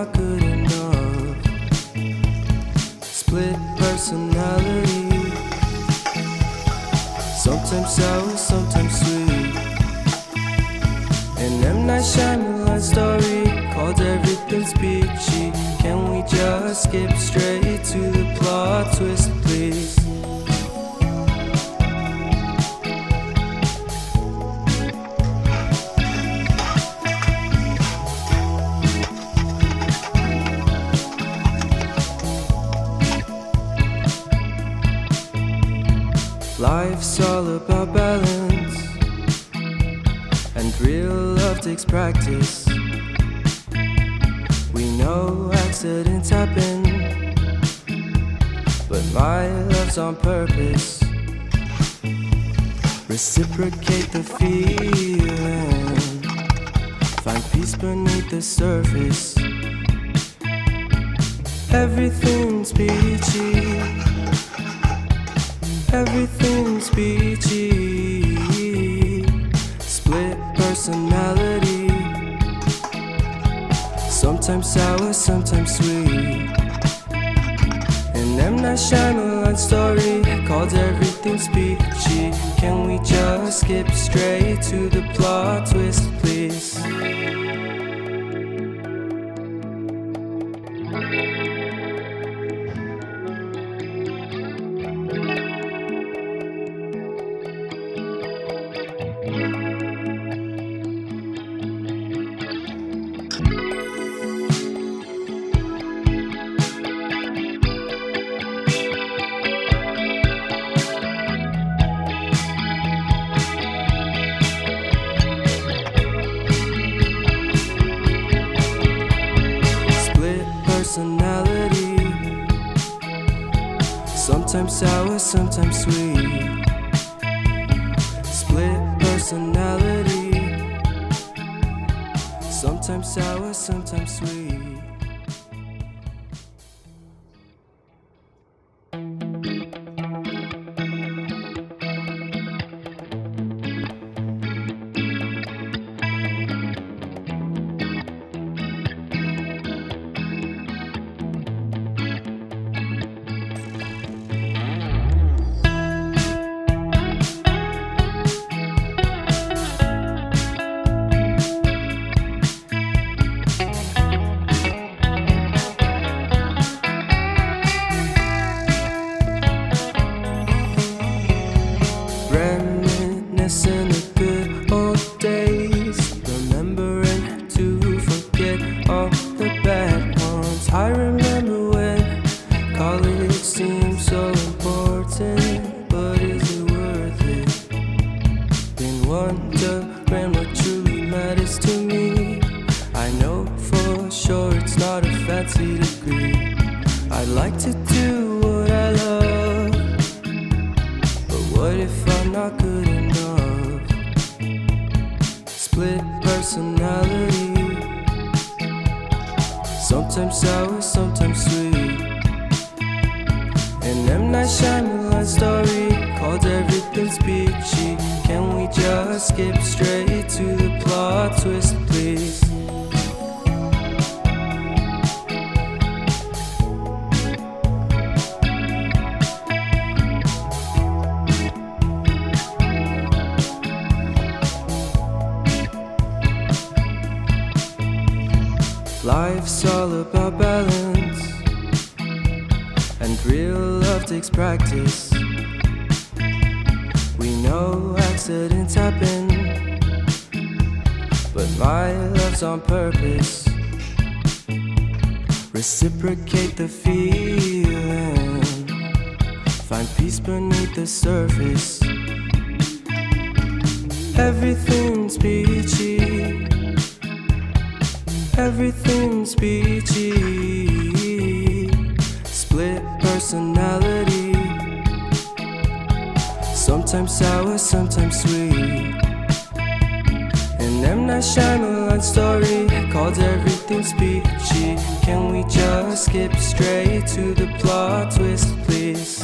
not good enough. Split personality, sometimes sour, sometimes sweet. An M. Night Shyamalan story called Everything's Peachy. Can we just skip straight to the plot twist, please? Life's all about balance, and real love takes practice. We know accidents happen, but my love's on purpose. Reciprocate the feeling, find peace beneath the surface. Everything's peachy, everything's peachy. Split personality, sometimes sour, sometimes sweet. An M. Night Shyamalan story called Everything's Peachy. Can we just skip straight to the plot twist, please? Personality, sometimes sour, sometimes sweet. Split personality, sometimes sour, sometimes sweet. Reminiscing the good old days, remembering to forget all the bad ones. I remember when college seemed so important, but is it worth it? Been wondering what truly matters to me. I know for sure it's not a fancy degree. I'd like to do what I love, but what if I'm not good enough? Split personality, sometimes sour, sometimes sweet. An M. Night Shyamalan story called Everything's Peachy. Can we just skip straight to the plot twist, please? Life's all about balance, and real love takes practice. We know accidents happen, but my love's on purpose. Reciprocate the feeling, find peace beneath the surface. Everything's peachy, everything's peachy. Split personality, sometimes sour, sometimes sweet. An M. Night Shyamalan story called Everything's Peachy. Can we just skip straight to the plot twist, please?